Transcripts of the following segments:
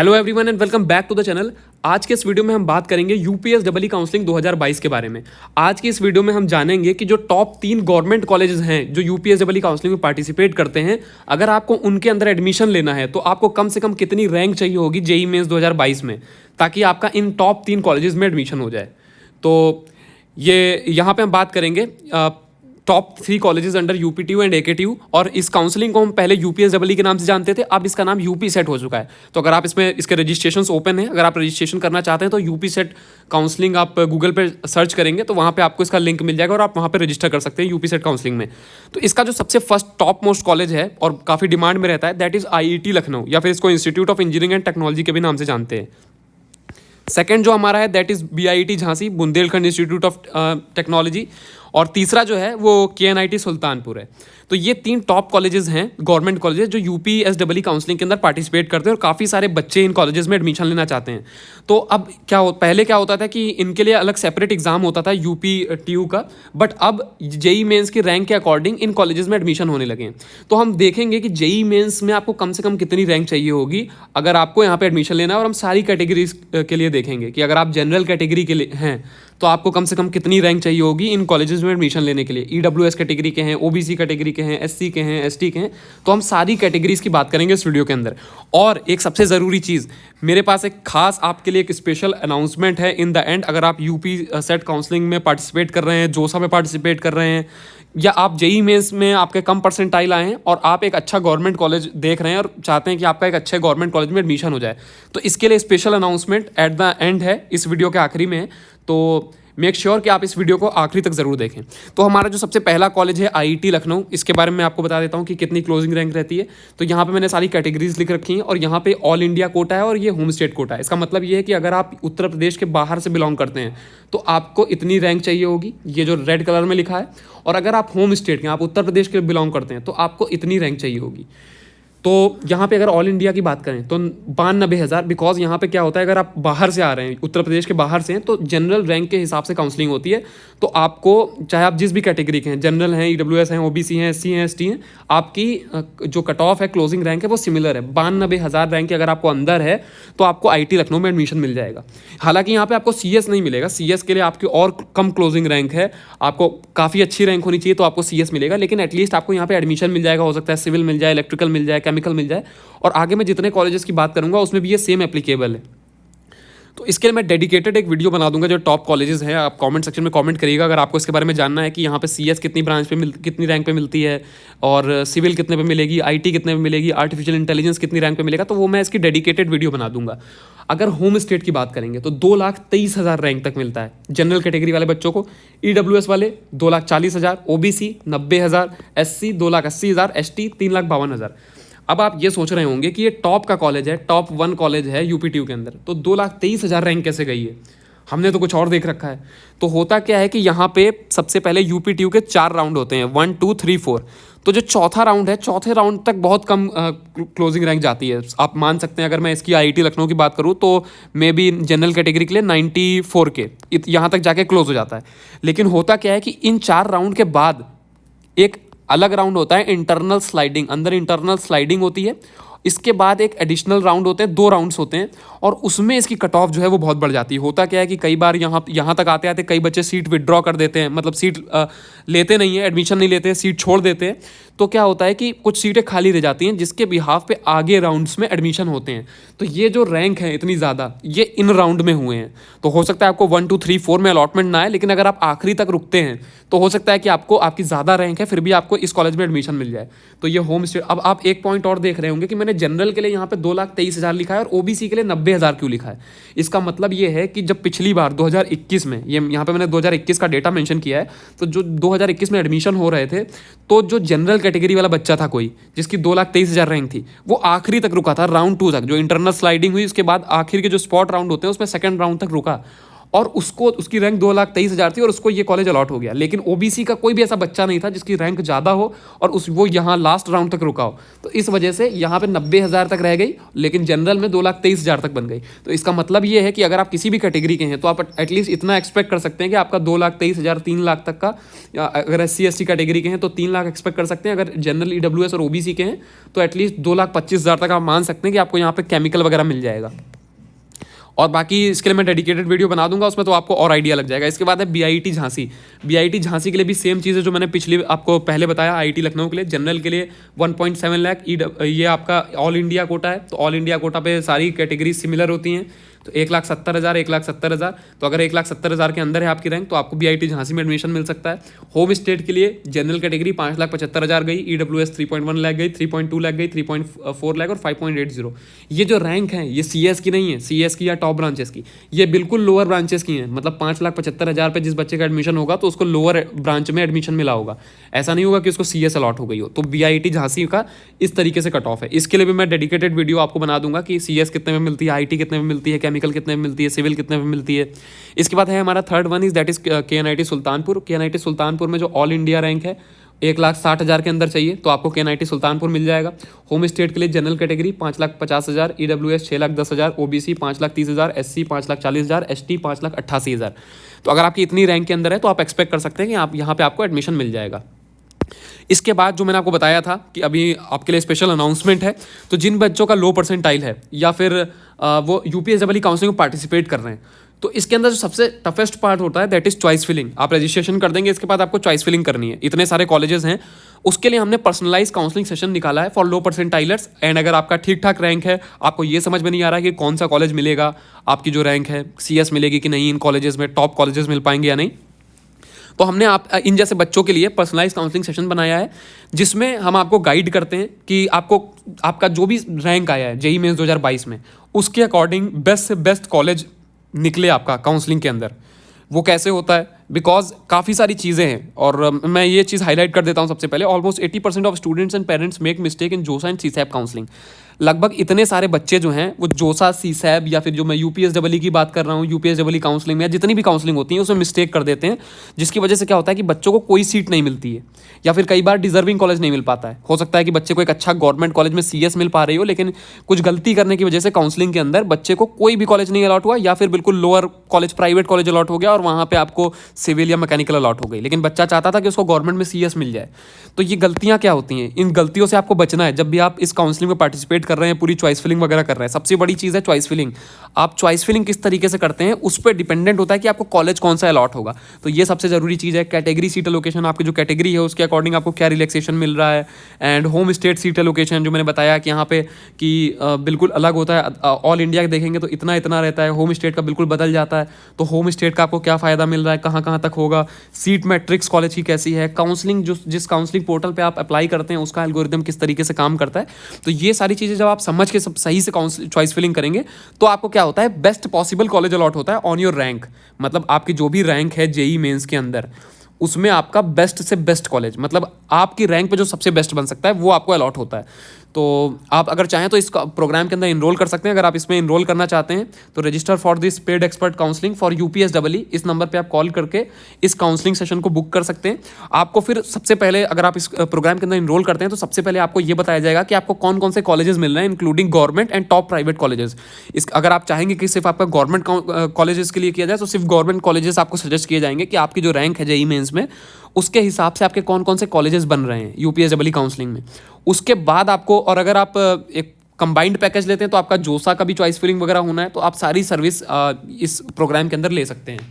Hello everyone and welcome back to the channel. आज के इस वीडियो में हम बात करेंगे यूपीएसडब्ल्यू काउंसलिंग 2022 के बारे में। आज की इस वीडियो में हम जानेंगे कि जो टॉप 3 गवर्नमेंट कॉलेजेस हैं जो यूपीएसडब्ल्यू काउंसलिंग में पार्टिसिपेट करते हैं, अगर आपको उनके अंदर एडमिशन लेना है तो आपको कम से कम कितनी रैंक चाहिए होगी जेईई मेंस 2022 में, ताकि आपका इन टॉप 3 कॉलेजेस में एडमिशन हो जाए। तो ये यहाँ पे हम बात करेंगे top 3 colleges under UPTU and AKTU. और इस काउंसलिंग को हम पहले यूपीएसडब्ल्यू के नाम से जानते थे, अब इसका नाम यूपी सेट हो चुका है। तो अगर आप इसमें इसके रजिस्ट्रेशन ओपन है, अगर आप रजिस्ट्रेशन करना चाहते हैं तो यूपी सेट काउंसलिंग आप गूगल पे सर्च करेंगे तो वहाँ पे आपको इसका लिंक मिल जाएगा और आप वहाँ पे रजिस्टर कर सकते हैं यूपी सेट काउंसलिंग में। तो इसका जो सबसे फर्स्ट टॉप मोस्ट कॉलेज है और काफ़ी डिमांड में रहता है, दैट इज़ आईआईटी लखनऊ, या फिर इसको institute of engineering and technology के भी नाम से जानते हैं। सेकेंड जो हमारा है that is BIT Jhansi, Bundelkhand institute of technology. और तीसरा जो है वो केएनआईटी सुल्तानपुर है। तो ये 3 टॉप कॉलेजेस हैं, गवर्नमेंट कॉलेजेस, जो यूपीएसडब्ल्यू काउंसलिंग के अंदर पार्टिसिपेट करते हैं और काफ़ी सारे बच्चे इन कॉलेजेस में एडमिशन लेना चाहते हैं। तो अब पहले क्या होता था कि इनके लिए अलग सेपरेट एग्जाम होता था यूपीटीयू का, बट अब जेईई मेंस की रैंक के अकॉर्डिंग इन कॉलेजेस में एडमिशन होने लगे हैं। तो हम देखेंगे कि जेईई मेंस में आपको कम से कम कितनी रैंक चाहिए होगी अगर आपको यहाँ पे एडमिशन लेना है। और हम सारी कैटेगरीज के लिए देखेंगे कि अगर आप जनरल कैटेगरी के लिए हैं तो आपको कम से कम कितनी रैंक चाहिए होगी इन कॉलेजेस में एडमिशन लेने के लिए। ईडब्ल्यूएस कैटेगरी के हैं, ओबीसी कैटेगरी के हैं, एससी के हैं, एसटी के हैं। तो हम सारी कैटेगरीज की बात करेंगे इस वीडियो के अंदर। और एक सबसे ज़रूरी चीज़, मेरे पास एक खास आपके लिए एक स्पेशल अनाउंसमेंट है इन द एंड। अगर आप यूपी सेट काउंसलिंग में पार्टिसिपेट कर रहे हैं, जोसा में पार्टिसिपेट कर रहे हैं, या आप जेईई मेंस में आपके कम परसेंटाइल आए हैं और आप एक अच्छा गवर्नमेंट कॉलेज देख रहे हैं और चाहते हैं कि आपका एक अच्छे गवर्नमेंट कॉलेज में एडमिशन हो जाए, तो इसके लिए special announcement at the end है, इस वीडियो के आखिरी में है। तो मेक श्योर कि आप इस वीडियो को आखिरी तक जरूर देखें। तो हमारा जो सबसे पहला कॉलेज है आईआईटी लखनऊ, इसके बारे में आपको बता देता हूँ कि कितनी क्लोजिंग रैंक रहती है। तो यहाँ पे मैंने सारी कैटेगरीज लिख रखी हैं और यहाँ पे ऑल इंडिया कोटा है और ये होम स्टेट कोटा है। इसका मतलब ये है कि अगर आप उत्तर प्रदेश के बाहर से बिलोंग करते हैं तो आपको इतनी रैंक चाहिए होगी, ये जो रेड कलर में लिखा है। और अगर आप होम स्टेट के, आप उत्तर प्रदेश के बिलोंग करते हैं तो आपको इतनी रैंक चाहिए होगी। तो यहाँ पे अगर ऑल इंडिया की बात करें तो 92,000, बिकॉज यहाँ पे क्या होता है, अगर आप बाहर से आ रहे हैं, उत्तर प्रदेश के बाहर से हैं, तो जनरल रैंक के हिसाब से काउंसलिंग होती है। तो आपको चाहे आप जिस भी कैटेगरी के हैं, जनरल हैं, ईडब्ल्यूएस हैं, ओबीसी हैं, एससी हैं, एसटी हैं, आपकी जो कट ऑफ है, क्लोजिंग रैंक है, वो सिमिलर है। 92,000 रैंक के अगर आपको अंदर है तो आपको आईआईटी लखनऊ में एडमिशन मिल जाएगा। हालांकि यहाँ पे आपको सीएस नहीं मिलेगा, सीएस के लिए आपकी और कम क्लोजिंग रैंक है, आपको काफ़ी अच्छी रैंक होनी चाहिए तो आपको सीएस मिलेगा, लेकिन एटलीस्ट आपको यहाँ पे एडमिशन मिल जाएगा। हो सकता है सिविल मिल जाए, इलेक्ट्रिकल मिल जाए, केमिकल मिल जाए। और आगे मैं जितने कॉलेजेस की बात करूंगा उसमें भी ये सेम एप्लीकेबल है। तो इसके लिए मैं डेडिकेटेड एक वीडियो बना दूंगा जो टॉप कॉलेजेस हैं। आप कमेंट सेक्शन में कमेंट करिएगा अगर आपको इसके बारे में जानना है कि यहाँ पे सीएस कितनी ब्रांच पे कितनी रैंक पे मिलती है, और सिविल कितने पे मिलेगी, आईटी कितने पे मिलेगी, आर्टिफिशियल इंटेलिजेंस कितनी रैंक पे मिलेगा। तो वो मैं इसकी डेडिकेटेड वीडियो बना दूंगा। अगर होम स्टेट की बात करेंगे तो 2,23,000 रैंक तक मिलता है जनरल कैटेगरी वाले बच्चों को। ईडब्ल्यूएस वाले 2,40,000, ओबीसी 90,000, एससी 2,80,000, एसटी 3,52,000। अब आप ये सोच रहे होंगे कि ये टॉप का कॉलेज है, टॉप 1 कॉलेज है यूपीटीयू के अंदर, तो 2,23,000 रैंक कैसे गई है? हमने तो कुछ और देख रखा है। तो होता क्या है कि यहाँ पे सबसे पहले यूपीटीयू के 4 राउंड होते हैं, 1, 2, 3, 4। तो जो चौथा राउंड है, चौथे राउंड तक बहुत कम क्लोजिंग रैंक जाती है। आप मान सकते हैं, अगर मैं इसकी आईआईटी लखनऊ की बात करूँ तो मे बी जनरल कैटेगरी के लिए 94 के यहाँ तक जाके क्लोज हो जाता है। लेकिन होता क्या है कि इन 4 राउंड के बाद एक अलग राउंड होता है इंटरनल स्लाइडिंग, अंदर इंटरनल स्लाइडिंग होती है। इसके बाद एक एडिशनल राउंड होते हैं, 2 राउंड्स होते हैं, और उसमें इसकी कट ऑफ जो है वो बहुत बढ़ जाती है। होता क्या है कि कई बार यहाँ तक आते आते कई बच्चे सीट विड्रॉ कर देते हैं, मतलब सीट लेते नहीं है, एडमिशन नहीं लेते हैं, सीट छोड़ देते हैं। तो क्या होता है कि कुछ सीटें खाली रह जाती हैं जिसके बिहाफ पे आगे राउंड्स में एडमिशन होते हैं। तो ये जो रैंक है इतनी ज़्यादा, ये इन राउंड में हुए हैं। तो हो सकता है आपको 1, 2, 3, 4 में अलॉटमेंट ना आए, लेकिन अगर आप आखिरी तक रुकते हैं तो हो सकता है कि आपकी ज़्यादा रैंक है फिर भी आपको इस कॉलेज में एडमिशन मिल जाए। तो ये होम स्टेट। अब आप एक पॉइंट और देख रहे होंगे कि मैंने जनरल के लिए यहाँ पे 2,23,000 लिखा है और ओबीसी के लिए 90,000 क्यों लिखा है। इसका मतलब ये है कि जब पिछली बार 2021 में, ये यहाँ पे मैंने 2021 का डेटा मेंशन किया है, तो जो 2021 में एडमिशन हो रहे थे, तो जो जनरल कैटेगरी वाला बच्चा था कोई जिसकी 2,23,000 रैंक थी, वो आखिरी तक रुका था, राउंड 2 तक। जो इंटरनल स्लाइडिंग हुई उसके बाद आखिर के जो स्पॉट राउंड होते हैं उसमें सेकंड राउंड तक रुका। और उसको उसकी रैंक 2,23,000 थी और उसको ये कॉलेज अलॉट हो गया। लेकिन ओबीसी का कोई भी ऐसा बच्चा नहीं था जिसकी रैंक ज़्यादा हो और वो यहाँ लास्ट राउंड तक रुका हो, तो इस वजह से यहाँ पे 90,000 तक रह गई, लेकिन जनरल में 2,23,000 तक बन गई। तो इसका मतलब ये है कि अगर आप किसी भी कैटेगरी के हैं तो आप एटलीस्ट इतना एक्सपेक्ट कर सकते हैं कि आपका 2,23,000 3 लाख तक का, अगर SC/ST कैटेगरी के हैं तो 3 लाख एक्सपेक्ट कर सकते हैं, अगर जनरल EWS और OBC के हैं तो एटलीस्ट 2,25,000 तक आप मान सकते हैं कि आपको यहाँ पे केमिकल वगैरह मिल जाएगा। और बाकी इसके लिए मैं डेडिकेटेड वीडियो बना दूंगा, उसमें तो आपको और आइडिया लग जाएगा। इसके बाद है BIT झांसी। BIT झांसी के लिए भी सेम चीज़ है जो मैंने पिछली आपको पहले बताया। IIT लखनऊ के लिए जनरल के लिए 1.7 लाख, ये आपका ऑल इंडिया कोटा है, तो ऑल इंडिया कोटा पे सारी कैटेगरी सिमिलर होती हैं, तो 1,70,000 1,70,000। तो अगर 1,70,000 के अंदर है आपकी रैंक तो आपको BIT झांसी में एडमिशन मिल सकता है। होम स्टेट के लिए जनरल कैटेगरी 5,75,000 गई, EWS 3.1 लाख गई, 3.2 लाख गई, 3.4 लाख और 5.80। ये जो रैंक है ये CS की नहीं है, CS की या टॉप ब्रांचेस की, ये बिल्कुल लोअर ब्रांचेस की हैं। मतलब 5,75,000 पे जिस बच्चे का एडमिशन होगा तो उसको लोअर ब्रांच में एडमिशन मिला होगा, ऐसा नहीं होगा कि उसको CS अलॉट हो गई हो। तो BIT झांसी का इस तरीके से कट ऑफ है। इसके लिए भी मैं डेडिकेटेड वीडियो आपको बना दूंगा कि CS कितने में मिलती है, IT कितने में मिलती है, केमिकल कितने में मिलती है, सिविल कितने में मिलती है। इसके बाद है हमारा third one is that is KNIT Sultanpur. KNIT Sultanpur में जो ऑल इंडिया रैंक है 1,60,000 के अंदर चाहिए तो आपको KNIT सुल्तानपुर मिल जाएगा। होम स्टेट के लिए general category 5,50,000, EWS 6,10,000, OBC 5,30,000, SC 5,40,000, ST 5,88,000। तो अगर आपकी इतनी रैंक के अंदर है तो आप एक्सपेक्ट कर सकते हैं कि आप यहाँ पे आपको एडमिशन मिल जाएगा। इसके बाद जो मैंने आपको बताया था कि अभी आपके लिए स्पेशल अनाउंसमेंट है, तो जिन बच्चों का लो परसेंटाइल है या फिर वो UPSEE काउंसलिंग में पार्टिसिपेट कर रहे हैं, तो इसके अंदर जो सबसे टफेस्ट पार्ट होता है दैट इज चॉइस फिलिंग। आप रजिस्ट्रेशन कर देंगे, इसके बाद आपको चॉइस फिलिंग करनी है। इतने सारे कॉलेजेस हैं, उसके लिए हमने पर्सनलाइज काउंसलिंग सेशन निकाला है फॉर लो परसेंटाइलर्स। एंड अगर आपका ठीक ठाक रैंक है, आपको ये समझ में नहीं आ रहा है कि कौन सा कॉलेज मिलेगा, आपकी जो रैंक है CS मिलेगी कि नहीं, इन कॉलेजेस में टॉप कॉलेजेस मिल पाएंगे या नहीं, तो हमने आप इन जैसे बच्चों के लिए पर्सनलाइज काउंसलिंग सेशन बनाया है, जिसमें हम आपको गाइड करते हैं कि आपको आपका जो भी रैंक आया है JEE मेंस 2022 में, उसके अकॉर्डिंग बेस्ट से बेस्ट कॉलेज निकले आपका काउंसलिंग के अंदर। वो कैसे होता है, बिकॉज काफ़ी सारी चीज़ें हैं और मैं ये चीज़ हाईलाइट कर देता हूँ सबसे पहले। Almost 80% of students and parents make mistake in जोसा एंड CSAB काउंसलिंग। लगभग इतने सारे बच्चे जो हैं वो जोसा, CSAB या फिर जो मैं UPSEE की बात कर रहा हूँ, UPSEE काउंसलिंग में या जितनी भी काउंसलिंग होती है उसमें मिस्टेक कर देते हैं, जिसकी वजह से क्या होता है कि बच्चों को कोई सीट नहीं मिलती है या फिर कई बार डिजर्विंग कॉलेज नहीं मिल पाता है। हो सकता है कि बच्चे को एक अच्छा गवर्नमेंट कॉलेज में CS मिल पा रही हो, लेकिन कुछ गलती करने की वजह से काउंसलिंग के अंदर बच्चे को कोई भी कॉलेज नहीं अलॉट हुआ या फिर बिल्कुल lower college, private college allot हो गया और वहाँ पे आपको सिविल या मैकेनिकल अलॉट हो गई, लेकिन बच्चा चाहता था कि उसको गवर्नमेंट में CS मिल जाए। तो ये गलतियाँ क्या होती हैं, इन गलतियों से आपको बचना है जब भी आप इस काउंसलिंग में पार्टिसिपेट कर रहे हैं, पूरी चॉइस फिलिंग वगैरह कर रहे हैं। सबसे बड़ी चीज़ है चॉइस फिलिंग। आप चॉइस फिलिंग किस तरीके से करते हैं उस पर डिपेंडेंट होता है कि आपको कॉलेज कौन सा अलॉट होगा। तो ये सबसे ज़रूरी चीज़ है। कैटेगरी सीट एलोकेशन, आपकी जो कैटेगरी है उसके अकॉर्डिंग आपको क्या रिलैक्सेशन मिल रहा है। And home state seat allocation जो मैंने बताया कि यहाँ पे कि बिल्कुल अलग होता है। ऑल इंडिया देखेंगे तो इतना इतना रहता है, होम स्टेट का बिल्कुल बदल जाता है। तो होम स्टेट का आपको क्या फ़ायदा मिल रहा है, कहाँ कहाँ तक होगा, सीट मैट्रिक्स कॉलेज की कैसी है, काउंसलिंग जिस काउंसलिंग पोर्टल पे आप अप्लाई करते हैं उसका एल्गोरिदम किस तरीके से काम करता है। तो ये सारी चीज़ें जब आप समझ के सब सही से चॉइस फिलिंग करेंगे तो आपको क्या होता है, बेस्ट पॉसिबल कॉलेज अलॉट होता है ऑन योर रैंक। मतलब आपकी जो भी रैंक है JEE मेंस के अंदर, उसमें आपका बेस्ट से बेस्ट कॉलेज, मतलब आपकी रैंक पे जो सबसे बेस्ट बन सकता है वो आपको अलॉट होता है। तो आप अगर चाहें तो इस प्रोग्राम के अंदर इनरोल कर सकते हैं। अगर आप इसमें इनरोल करना चाहते हैं तो register for this paid expert counselling for UPSEE, इस नंबर पे आप कॉल करके इस काउंसलिंग सेशन को बुक कर सकते हैं। आपको फिर सबसे पहले अगर आप इस प्रोग्राम के अंदर इनरोल करते हैं तो सबसे पहले आपको ये बताया जाएगा कि आपको कौन कौन से कॉलेजेस मिल रहे हैं, including government and top private colleges. अगर आप चाहेंगे कि सिर्फ आपका गवर्नमेंट कॉलेजेस के लिए किया जाए तो सिर्फ गवर्नमेंट कॉलेजेस आपको सजेस्ट किए जाएंगे कि आपकी जो रैंक है JEE मेंस में उसके हिसाब से आपके कौन कौन से कॉलेजेस बन रहे हैं UPSEE काउंसलिंग में। उसके बाद आपको, और अगर आप एक कंबाइंड पैकेज लेते हैं तो आपका जोसा का भी चॉइस फिलिंग वगैरह होना है, तो आप सारी सर्विस इस प्रोग्राम के अंदर ले सकते हैं।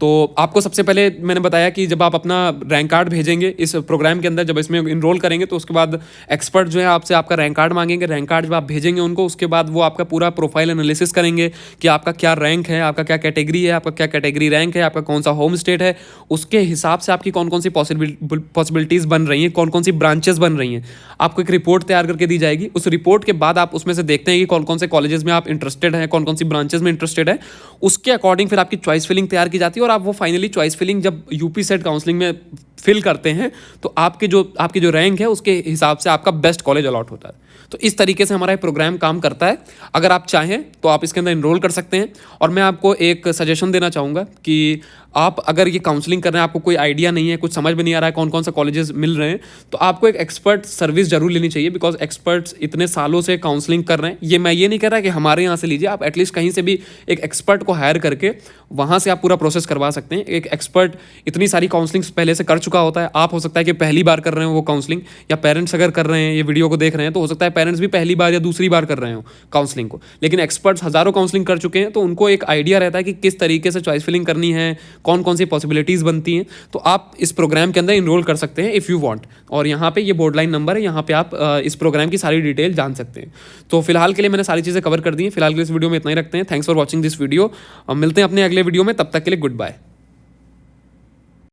तो आपको सबसे पहले मैंने बताया कि जब आप अपना रैंक कार्ड भेजेंगे इस प्रोग्राम के अंदर, जब इसमें इनरोल करेंगे तो उसके बाद एक्सपर्ट जो है आपसे आपका रैंक कार्ड मांगेंगे। रैंक कार्ड जब आप भेजेंगे उनको, उसके बाद वो आपका पूरा प्रोफाइल एनालिसिस करेंगे कि आपका क्या रैंक है, आपका क्या कैटेगरी है, आपका क्या कैटेगरी रैंक है, आपका कौन सा होम स्टेट है, उसके हिसाब से आपकी कौन कौन सी पॉसिबिलिटीज़ बन रही हैं, कौन कौन सी ब्रांचेस बन रही हैं। आपको एक रिपोर्ट तैयार करके दी जाएगी। उस रिपोर्ट के बाद आप उसमें से देखते हैं कि कौन कौन से कॉलेजेस में आप इंटरेस्टेड हैं, कौन कौन सी ब्रांचेस में इंटरेस्टेड है। उसके अकॉर्डिंग फिर आपकी चॉइस फिलिंग तैयार की जाती है और आप वो फाइनली चॉइस फिलिंग जब UP सेट काउंसलिंग में फिल करते हैं तो आपकी जो रैंक है उसके हिसाब से आपका बेस्ट कॉलेज अलॉट होता है। तो इस तरीके से हमारा ये प्रोग्राम काम करता है। अगर आप चाहें तो आप इसके अंदर इनरोल कर सकते हैं। और मैं आपको एक सजेशन देना चाहूँगा कि आप अगर ये काउंसलिंग कर रहे हैं, आपको कोई आइडिया नहीं है, कुछ समझ में नहीं आ रहा है कौन कौन सा कॉलेजेस मिल रहे हैं, तो आपको एक एक्सपर्ट सर्विस जरूर लेनी चाहिए, बिकॉज एक्सपर्ट्स इतने सालों से काउंसलिंग कर रहे हैं। मैं ये नहीं कह रहा कि हमारे यहाँ से लीजिए, आप एटलीस्ट कहीं से भी एक एक्सपर्ट को हायर करके वहाँ से आप पूरा प्रोसेस करवा सकते हैं। एक एक्सपर्ट इतनी सारी काउंसलिंग पहले से कर चुका होता है। आप हो सकता है कि पहली बार कर रहे हो वो काउंसलिंग, या पेरेंट्स अगर कर रहे हैं, ये वीडियो को देख रहे हैं, तो हो सकता है पेरेंट्स भी पहली बार या दूसरी बार कर रहे हो काउंसलिंग को। लेकिन एक्सपर्ट्स हज़ारों काउंसलिंग कर चुके हैं, तो उनको एक आइडिया रहता है कि किस तरीके से चॉइस फिलिंग करनी है, कौन कौन सी पॉसिबिलिटीज़ बनती हैं। तो आप इस प्रोग्राम के अंदर इनरोल कर सकते हैं इफ़ यू वांट। और यहाँ पे ये बोर्ड लाइन नंबर है, यहाँ पे आप इस प्रोग्राम की सारी डिटेल जान सकते हैं। तो फिलहाल के लिए मैंने सारी चीज़ें कवर कर दी हैं। फिलहाल के इस वीडियो में इतना ही रखते हैं। Thanks for watching this video. मिलते हैं अपने अगले वीडियो में, तब तक के लिए गुड बाय।